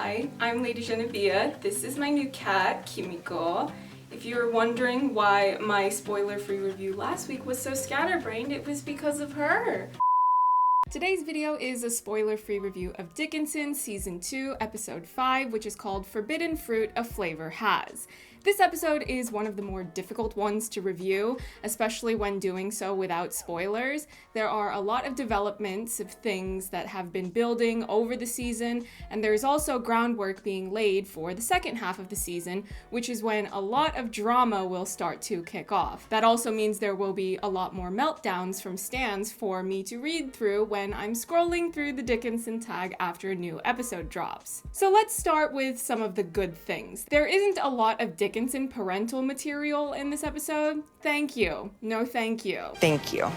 Hi, I'm LadyJenevia. This is my new cat, Kimiko. If you're wondering why my spoiler-free review last week was so scatterbrained, it was because of her. Today's video is a spoiler-free review of Dickinson Season 2, Episode 5, which is called Forbidden Fruit a Flavor Has. This episode is one of the more difficult ones to review, especially when doing so without spoilers. There are a lot of developments of things that have been building over the season, and there's also groundwork being laid for the second half of the season, which is when a lot of drama will start to kick off. That also means there will be a lot more meltdowns from stans for me to read through when I'm scrolling through the Dickinson tag after a new episode drops. So let's start with some of the good things. There isn't a lot of Dickinson parental material in this episode. Thank you. No thank you. Thank you.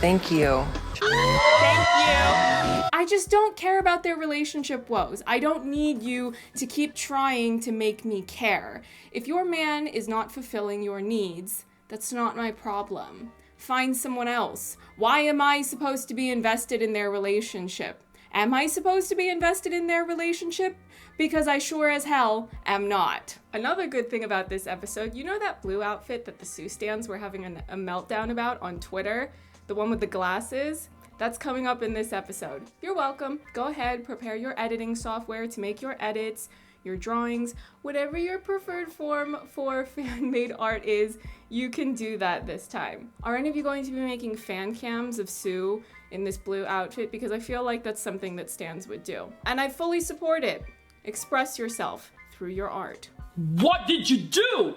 Thank you. Thank you. I just don't care about their relationship woes. I don't need you to keep trying to make me care. If your man is not fulfilling your needs, that's not my problem. Find someone else. Why am I supposed to be invested in their relationship? Am I supposed to be invested in their relationship? Because I sure as hell am not. Another good thing about this episode, you know that blue outfit that the Sue stans were having a meltdown about on Twitter? The one with the glasses? That's coming up in this episode. You're welcome. Go ahead, prepare your editing software to make your edits, your drawings, whatever your preferred form for fan-made art is, you can do that this time. Are any of you going to be making fan cams of Sue in this blue outfit? Because I feel like that's something that stans would do. And I fully support it. Express yourself through your art. What did you do?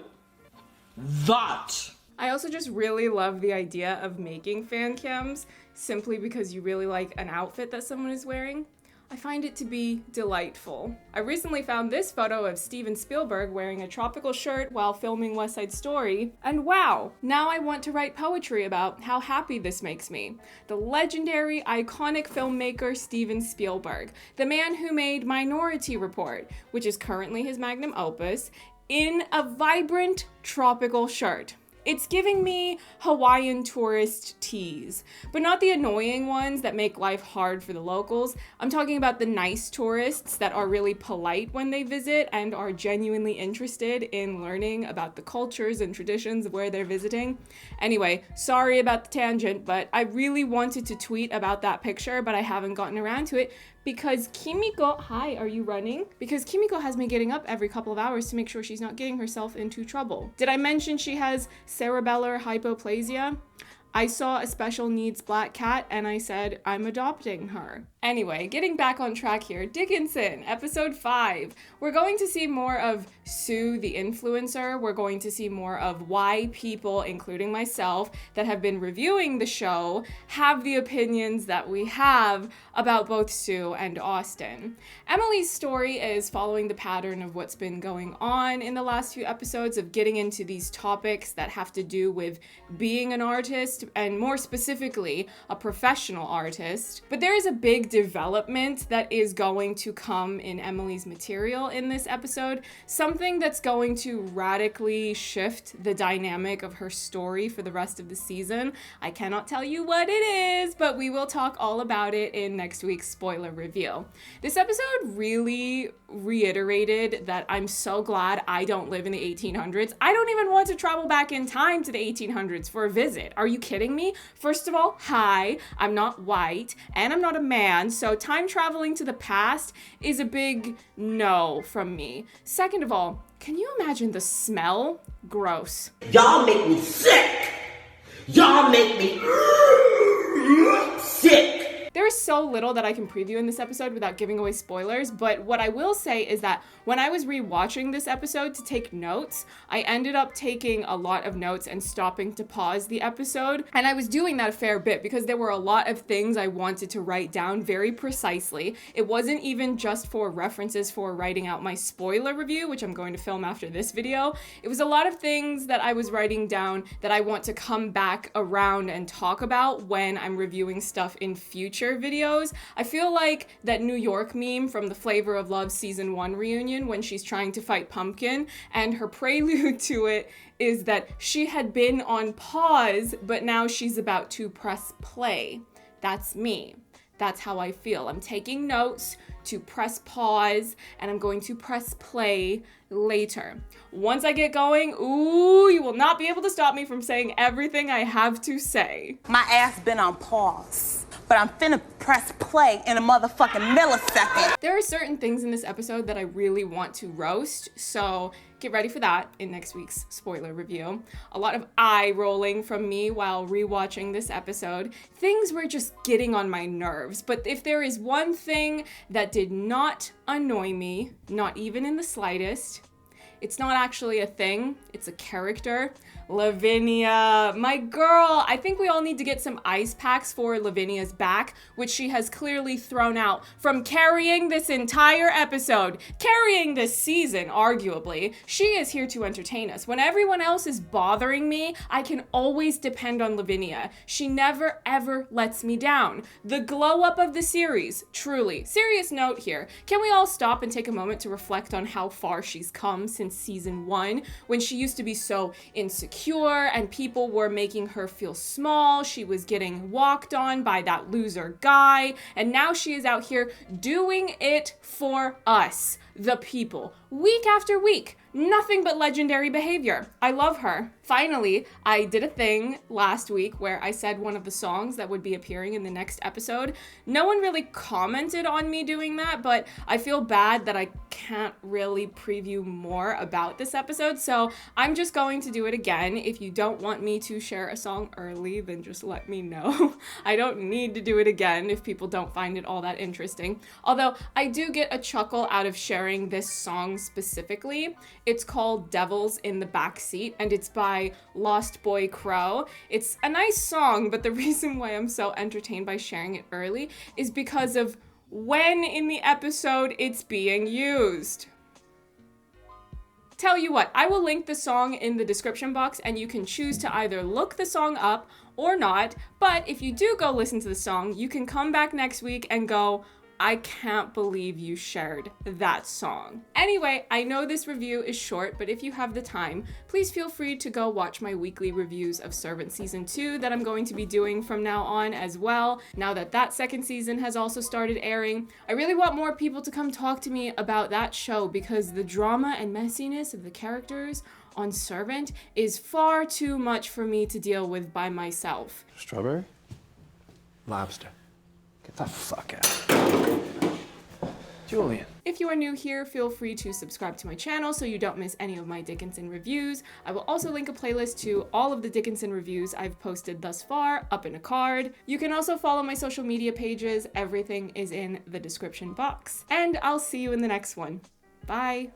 That. I also just really love the idea of making fan cams simply because you really like an outfit that someone is wearing. I find it to be delightful. I recently found this photo of Steven Spielberg wearing a tropical shirt while filming West Side Story, and wow, now I want to write poetry about how happy this makes me. The legendary, iconic filmmaker Steven Spielberg, the man who made Minority Report, which is currently his magnum opus, in a vibrant tropical shirt. It's giving me Hawaiian tourist teas, but not the annoying ones that make life hard for the locals. I'm talking about the nice tourists that are really polite when they visit and are genuinely interested in learning about the cultures and traditions of where they're visiting. Anyway, sorry about the tangent, but I really wanted to tweet about that picture, but I haven't gotten around to it because Kimiko, hi, are you running? Because Kimiko has me getting up every couple of hours to make sure she's not getting herself into trouble. Did I mention she has cerebellar hypoplasia? I saw a special needs black cat and I said, I'm adopting her. Anyway, getting back on track here, Dickinson, episode 5. We're going to see more of Sue the influencer. We're going to see more of why people, including myself, that have been reviewing the show have the opinions that we have about both Sue and Austin. Emily's story is following the pattern of what's been going on in the last few episodes of getting into these topics that have to do with being an artist, and more specifically, a professional artist. But there is a big development that is going to come in Emily's material in this episode, something that's going to radically shift the dynamic of her story for the rest of the season. I cannot tell you what it is, but we will talk all about it in next week's spoiler review. This episode really reiterated that I'm so glad I don't live in the 1800s. I don't even want to travel back in time to the 1800s for a visit. Are you kidding me? First of all, hi, I'm not white and I'm not a man, so time traveling to the past is a big no from me. Second of all, can you imagine the smell? Gross. Y'all make me sick. Y'all make me sick. There is so little that I can preview in this episode without giving away spoilers, but what I will say is that when I was rewatching this episode to take notes, I ended up taking a lot of notes and stopping to pause the episode, and I was doing that a fair bit because there were a lot of things I wanted to write down very precisely. It wasn't even just for references for writing out my spoiler review, which I'm going to film after this video. It was a lot of things that I was writing down that I want to come back around and talk about when I'm reviewing stuff in future videos. I feel like that New York meme from the Flavor of Love season 1 reunion when she's trying to fight Pumpkin, and her prelude to it is that she had been on pause, but now she's about to press play. That's me. That's how I feel. I'm taking notes to press pause, and I'm going to press play later. Once I get going, ooh, you will not be able to stop me from saying everything I have to say. My ass been on pause, but I'm finna press play in a motherfucking millisecond. There are certain things in this episode that I really want to roast, so get ready for that in next week's spoiler review. A lot of eye rolling from me while rewatching this episode. Things were just getting on my nerves, but if there is one thing that did not annoy me, not even in the slightest, it's not actually a thing, it's a character. Lavinia, my girl. I think we all need to get some ice packs for Lavinia's back, which she has clearly thrown out from carrying this entire episode, carrying this season, arguably. She is here to entertain us. When everyone else is bothering me, I can always depend on Lavinia. She never, ever lets me down. The glow up of the series, truly. Serious note here. Can we all stop and take a moment to reflect on how far she's come since season 1, when she used to be so insecure and people were making her feel small. She was getting walked on by that loser guy, and now she is out here doing it for us, the people, week after week. Nothing but legendary behavior. I love her. Finally, I did a thing last week where I said one of the songs that would be appearing in the next episode. No one really commented on me doing that, but I feel bad that I can't really preview more about this episode, so I'm just going to do it again. If you don't want me to share a song early, then just let me know. I don't need to do it again if people don't find it all that interesting. Although I do get a chuckle out of sharing this song specifically. It's called Devils in the Backseat, and it's by Lostboycrow. It's a nice song, but the reason why I'm so entertained by sharing it early is because of when in the episode it's being used. Tell you what, I will link the song in the description box, and you can choose to either look the song up or not, but if you do go listen to the song, you can come back next week and go, I can't believe you shared that song. Anyway, I know this review is short, but if you have the time, please feel free to go watch my weekly reviews of Servant Season 2 that I'm going to be doing from now on as well, now that that second season has also started airing. I really want more people to come talk to me about that show because the drama and messiness of the characters on Servant is far too much for me to deal with by myself. Strawberry? Lobster. Get the fuck out. Julian. If you are new here, feel free to subscribe to my channel so you don't miss any of my Dickinson reviews. I will also link a playlist to all of the Dickinson reviews I've posted thus far up in a card. You can also follow my social media pages. Everything is in the description box. And I'll see you in the next one. Bye.